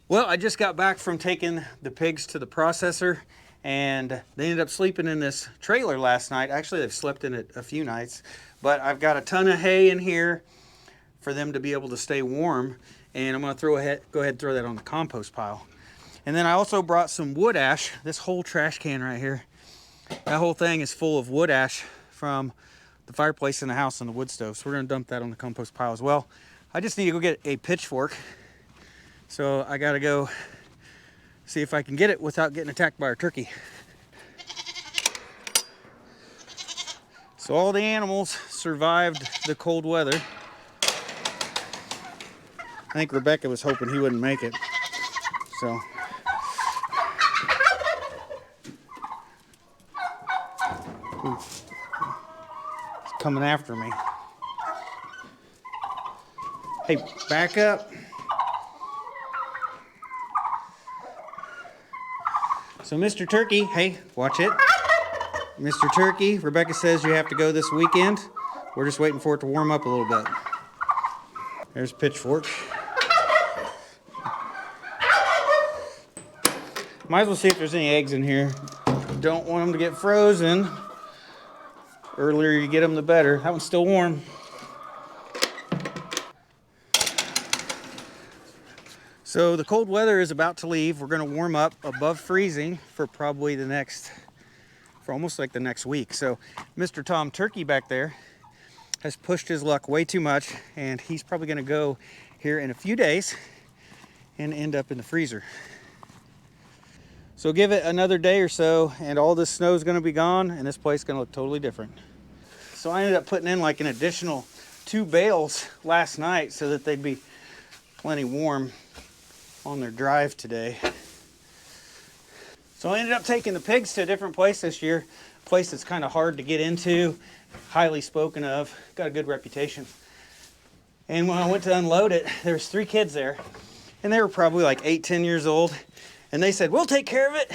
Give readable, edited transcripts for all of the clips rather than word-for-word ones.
Well, I just got back from taking the pigs to the processor, and they ended up sleeping in this trailer last night. Actually, they've slept in it a few nights, but I've got a ton of hay in here for them to be able to stay warm, and I'm going to go ahead and throw that on the compost pile. And then I also brought some wood ash. This whole trash can right here, that whole thing is full of wood ash from the fireplace in the house and the wood stove. So we're going to dump that on the compost pile as well. I just need to go get a pitchfork. So I gotta go see if I can get it without getting attacked by our turkey. So all the animals survived the cold weather. I think Rebecca was hoping he wouldn't make it. So. Ooh. It's coming after me. Hey, back up. So Mr. Turkey, hey, watch it. Mr. Turkey, Rebecca says you have to go this weekend. We're just waiting for it to warm up a little bit. There's Pitchfork. Might as well see if there's any eggs in here. Don't want them to get frozen. Earlier you get them, the better. That one's still warm. So the cold weather is about to leave. We're going to warm up above freezing for probably for almost like the next week. So Mr. Tom Turkey back there has pushed his luck way too much, and he's probably going to go here in a few days and end up in the freezer. So give it another day or so and all this snow is going to be gone, and this place is going to look totally different. So I ended up putting in like an additional 2 bales last night so that they'd be plenty warm on their drive today. So I ended up taking the pigs to a different place this year, a place that's kind of hard to get into, highly spoken of, got a good reputation. And when I went to unload it, there was 3 kids there, and they were probably like 8-10 years old, and they said, "We'll take care of it."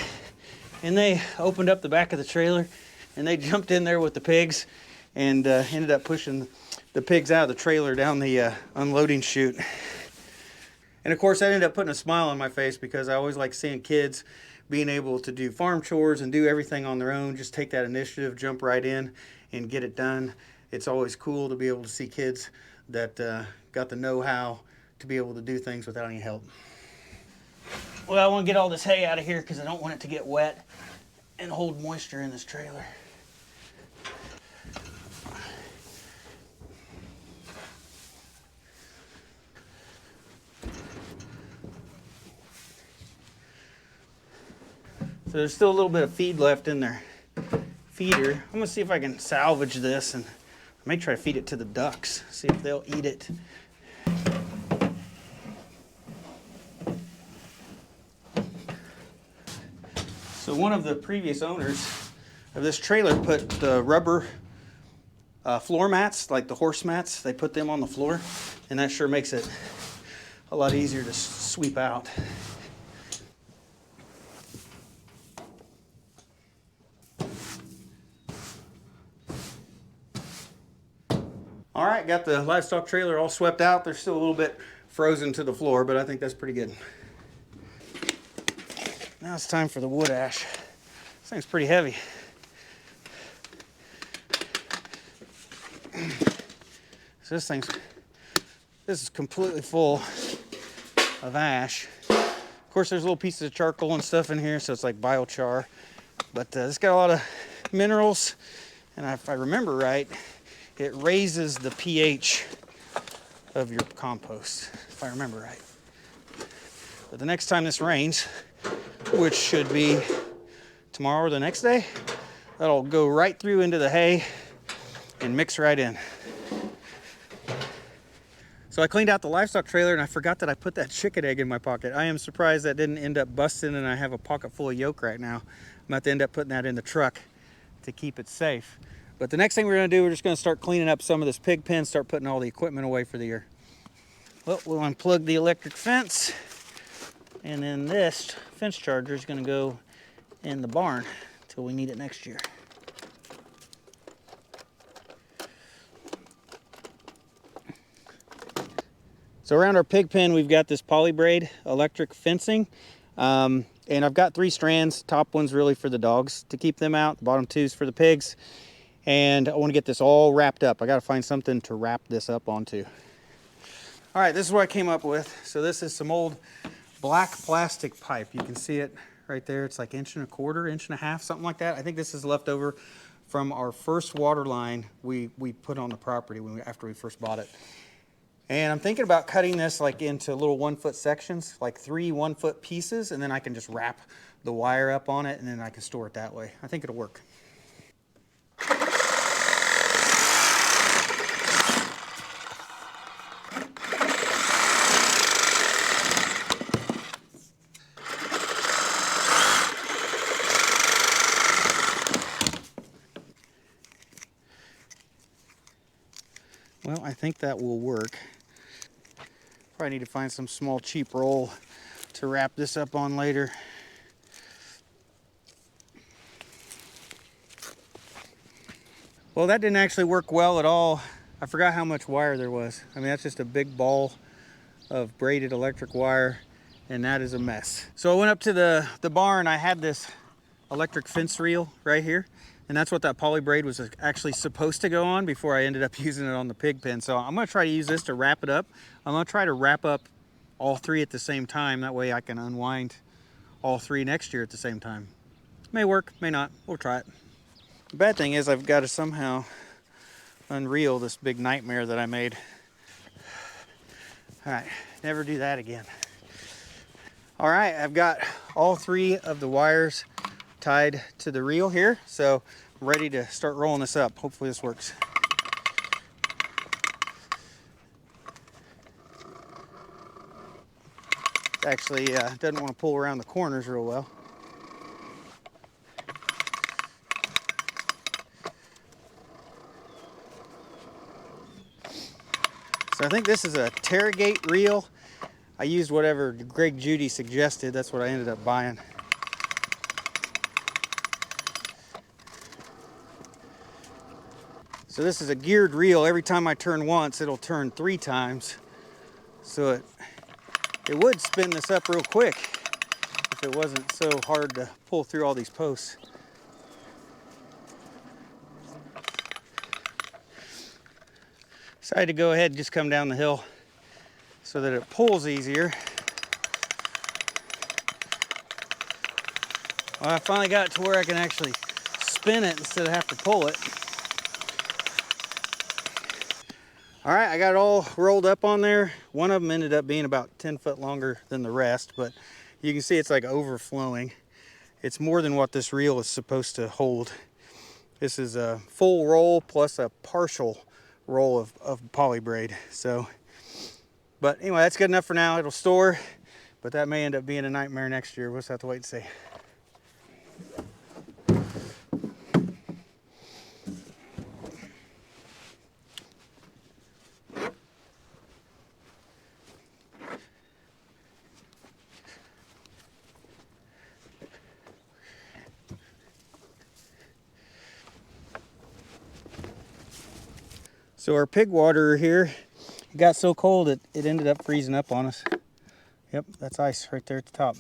And they opened up the back of the trailer, and they jumped in there with the pigs, and ended up pushing the pigs out of the trailer down the unloading chute. And of course, that ended up putting a smile on my face because I always like seeing kids being able to do farm chores and do everything on their own, just take that initiative, jump right in and get it done. It's always cool to be able to see kids that got the know-how to be able to do things without any help. Well, I want to get all this hay out of here because I don't want it to get wet and hold moisture in this trailer. So there's still a little bit of feed left in their feeder. I'm gonna see if I can salvage this, and I may try to feed it to the ducks, see if they'll eat it. So one of the previous owners of this trailer put the rubber floor mats, like the horse mats, they put them on the floor, and that sure makes it a lot easier to sweep out. All right, got the livestock trailer all swept out. They're still a little bit frozen to the floor, but I think that's pretty good. Now it's time for the wood ash. This thing's pretty heavy. So this is completely full of ash. Of course, there's little pieces of charcoal and stuff in here, so it's like biochar. But it's got a lot of minerals, and if I remember right, it raises the pH of your compost, if I remember right. But the next time this rains, which should be tomorrow or the next day, that'll go right through into the hay and mix right in. So I cleaned out the livestock trailer, and I forgot that I put that chicken egg in my pocket. I am surprised that didn't end up busting, and I have a pocket full of yolk right now. I'm about to end up putting that in the truck to keep it safe. But the next thing we're gonna do, we're just gonna start cleaning up some of this pig pen, start putting all the equipment away for the year. Well, we'll unplug the electric fence, and then this fence charger is gonna go in the barn until we need it next year. So around our pig pen, we've got this poly braid electric fencing. And I've got 3 strands. Top one's really for the dogs to keep them out. The bottom 2's for the pigs. And I want to get this all wrapped up. I got to find something to wrap this up onto. All right, this is what I came up with. So this is some old black plastic pipe. You can see it right there. It's like 1.25 inches, 1.5 inches, something like that. I think this is leftover from our first water line we put on the property after we first bought it. And I'm thinking about cutting this like into little 1-foot sections, like 3 1-foot pieces, and then I can just wrap the wire up on it, and then I can store it that way. I think it'll work. Well, I think that will work. Probably need to find some small cheap roll to wrap this up on later. Well, that didn't actually work well at all. I forgot how much wire there was. I mean, that's just a big ball of braided electric wire, and that is a mess. So I went up to the barn. I had this electric fence reel right here, and that's what that poly braid was actually supposed to go on before I ended up using it on the pig pen. So I'm gonna try to use this to wrap it up. I'm gonna try to wrap up all 3 at the same time. That way I can unwind all 3 next year at the same time. May work, may not. We'll try it. The bad thing is I've got to somehow unreel this big nightmare that I made. All right, never do that again. All right, I've got all 3 of the wires tied to the reel here, so I'm ready to start rolling this up. Hopefully this works. Actually, doesn't want to pull around the corners real well. So I think this is a Terragate reel. I used whatever Greg Judy suggested. That's what I ended up buying. So this is a geared reel. Every time I turn once, it'll turn 3 times. So it would spin this up real quick if it wasn't so hard to pull through all these posts. Decided to go ahead and just come down the hill so that it pulls easier. Well, I finally got it to where I can actually spin it instead of have to pull it. All right, I got it all rolled up on there. One of them ended up being about 10 foot longer than the rest, but you can see it's like overflowing. It's more than what this reel is supposed to hold. This is a full roll plus a partial roll of poly braid. So, but anyway, that's good enough for now. It'll store, but that may end up being a nightmare next year. We'll just have to wait and see. So our pig waterer here, it got so cold it ended up freezing up on us. Yep, that's ice right there at the top.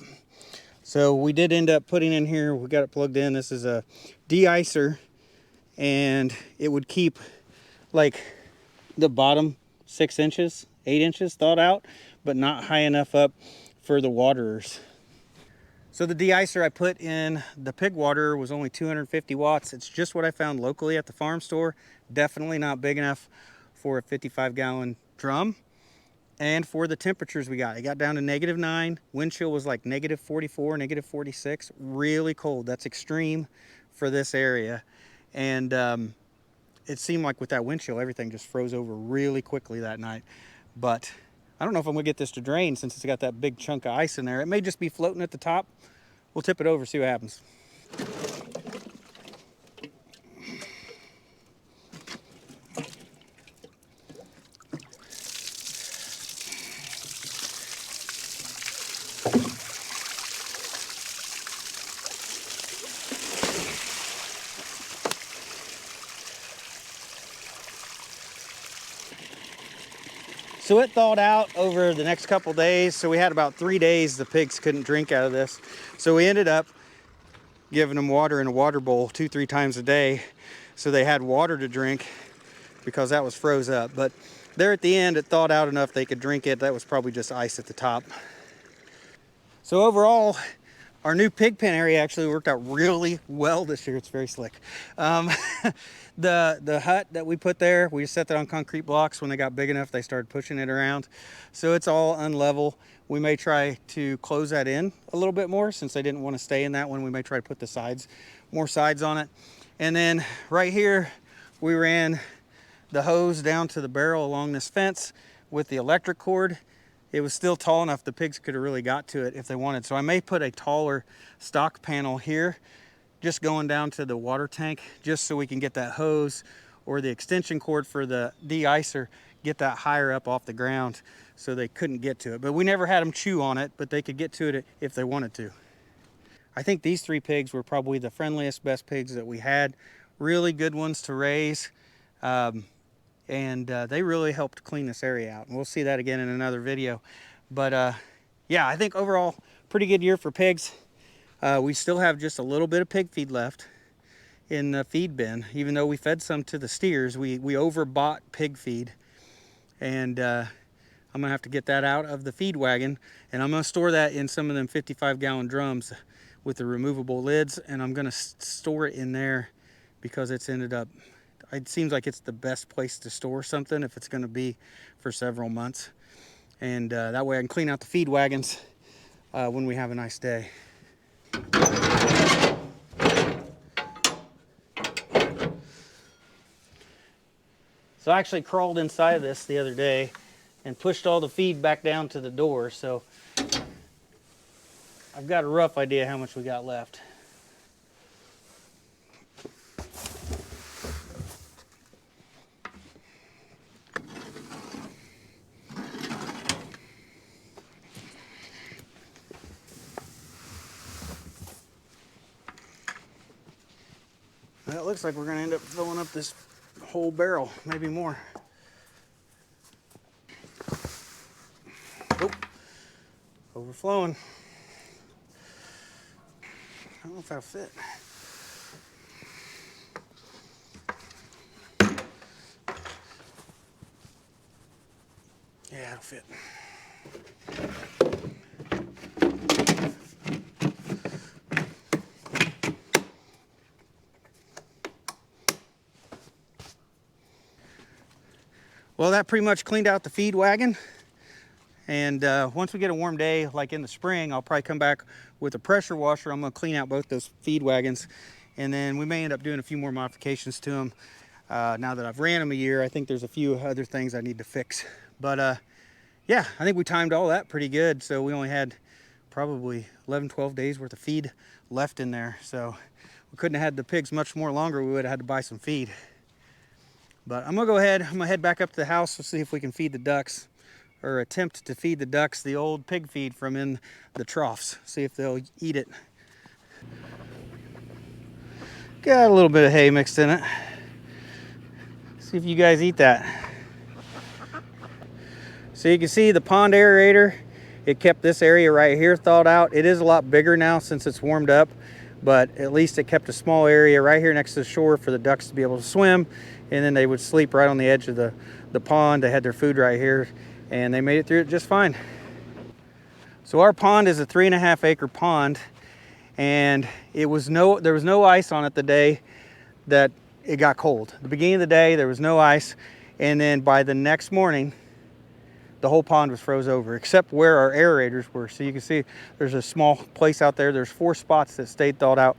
So we did end up putting in here, we got it plugged in. This is a de-icer, and it would keep like the bottom 6 inches, 8 inches thawed out, but not high enough up for the waterers. So the de-icer I put in the pig waterer was only 250 watts. It's just what I found locally at the farm store. Definitely not big enough for a 55-gallon drum. And for the temperatures we got, it got down to -9. Wind chill was like -44, -46. Really cold. That's extreme for this area. And it seemed like with that wind chill, everything just froze over really quickly that night. But I don't know if I'm gonna get this to drain since it's got that big chunk of ice in there. It may just be floating at the top. We'll tip it over, see what happens. So it thawed out over the next couple days. So we had about 3 days the pigs couldn't drink out of this. So we ended up giving them water in a water bowl 2-3 times a day. So they had water to drink because that was froze up. But there at the end, it thawed out enough they could drink it. That was probably just ice at the top. So overall, our new pig pen area actually worked out really well this year. It's very slick. The hut that we put there, we set that on concrete blocks. When they got big enough, they started pushing it around. So it's all unlevel. We may try to close that in a little bit more since they didn't want to stay in that one. We may try to put the sides, more sides on it. And then right here, we ran the hose down to the barrel along this fence with the electric cord. It was still tall enough the pigs could have really got to it if they wanted. So I may put a taller stock panel here, just going down to the water tank, just so we can get that hose or the extension cord for the de-icer, get that higher up off the ground so they couldn't get to it. But we never had them chew on it, but they could get to it if they wanted to. I think these 3 pigs were probably the friendliest, best pigs that we had. Really good ones to raise. And they really helped clean this area out. And we'll see that again in another video. But yeah, I think overall, pretty good year for pigs. We still have just a little bit of pig feed left in the feed bin. Even though we fed some to the steers, we overbought pig feed. And I'm gonna have to get that out of the feed wagon. And I'm gonna store that in some of them 55-gallon drums with the removable lids. And I'm gonna store it in there because it's ended up, it seems like it's the best place to store something if it's going to be for several months. And that way I can clean out the feed wagons when we have a nice day. So I actually crawled inside of this the other day and pushed all the feed back down to the door. So I've got a rough idea how much we got left. Well, it looks like we're going to end up filling up this whole barrel, maybe more. Oh, overflowing. I don't know if that'll fit. Yeah, it'll fit. Well, that pretty much cleaned out the feed wagon. And once we get a warm day, like in the spring, I'll probably come back with a pressure washer. I'm gonna clean out both those feed wagons. And then we may end up doing a few more modifications to them. Now that I've ran them a year, I think there's a few other things I need to fix. But yeah, I think we timed all that pretty good. So we only had probably 11, 12 days worth of feed left in there. So we couldn't have had the pigs much more longer. We would have had to buy some feed. But I'm gonna go ahead, I'm gonna head back up to the house to see if we can feed the ducks, or attempt to feed the ducks the old pig feed from in the troughs. See if they'll eat it. Got a little bit of hay mixed in it. See if you guys eat that. So you can see the pond aerator, it kept this area right here thawed out. It is a lot bigger now since it's warmed up, but at least it kept a small area right here next to the shore for the ducks to be able to swim, and then they would sleep right on the edge of the pond. They had their food right here, and they made it through it just fine. So our pond is a 3.5 acre pond, and there was no ice on it the day that it got cold. At the beginning of the day, there was no ice, and then by the next morning, the whole pond was froze over, except where our aerators were. So you can see there's a small place out there. There's 4 spots that stayed thawed out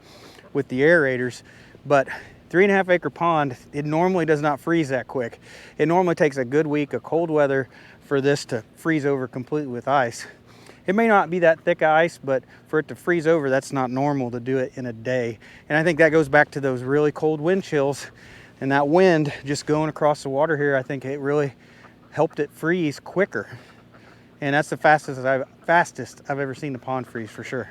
with the aerators, but 3.5 acre pond, it normally does not freeze that quick. It normally takes a good week of cold weather for this to freeze over completely with ice. It may not be that thick ice, but for it to freeze over, that's not normal to do it in a day. And I think that goes back to those really cold wind chills, and that wind just going across the water here, I think it really helped it freeze quicker. And that's the fastest I've ever seen the pond freeze, for sure.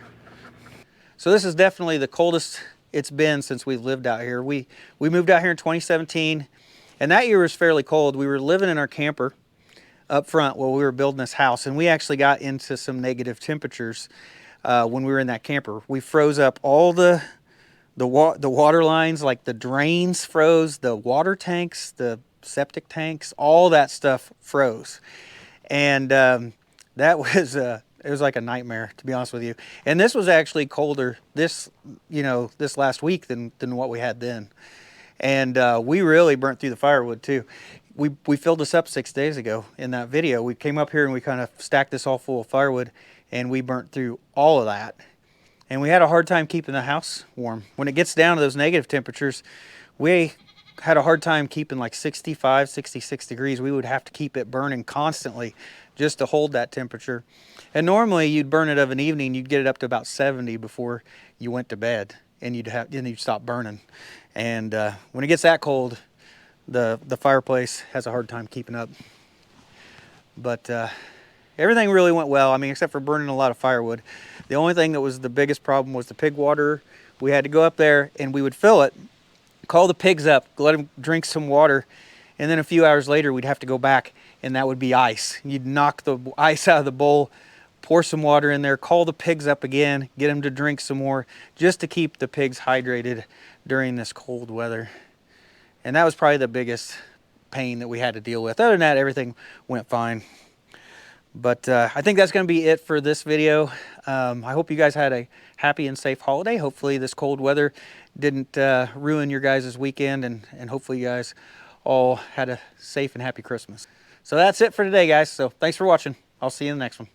So this is definitely the coldest it's been since we've lived out here. We moved out here in 2017, and that year was fairly cold. We were living in our camper. up front while we were building this house, and we actually got into some negative temperatures when we were in that camper. We froze up all the water lines, like the drains froze, the water tanks, the septic tanks, all that stuff froze. And that was it was like a nightmare, to be honest with you. And this was actually colder this last week than what we had then. And we really burnt through the firewood too. We filled this up 6 days ago in that video. We came up here and we kind of stacked this all full of firewood, and we burnt through all of that. And we had a hard time keeping the house warm. When it gets down to those negative temperatures, we had a hard time keeping like 65, 66 degrees. We would have to keep it burning constantly just to hold that temperature. And normally you'd burn it of an evening, you'd get it up to about 70 before you went to bed, and you'd stop burning. And when it gets that cold, the fireplace has a hard time keeping up. But everything really went well. I mean, except for burning a lot of firewood. The only thing that was the biggest problem was the pig water. We had to go up there and we would fill it, call the pigs up, let them drink some water, and then a few hours later we'd have to go back, and that would be ice. You'd knock the ice out of the bowl, pour some water in there, call the pigs up again, get them to drink some more, just to keep the pigs hydrated during this cold weather. And that was probably the biggest pain that we had to deal with. Other than that, everything went fine. But I think that's going to be it for this video. I hope you guys had a happy and safe holiday. Hopefully this cold weather didn't ruin your guys' weekend, and hopefully you guys all had a safe and happy Christmas. So that's it for today, guys. So thanks for watching. I'll see you in the next one.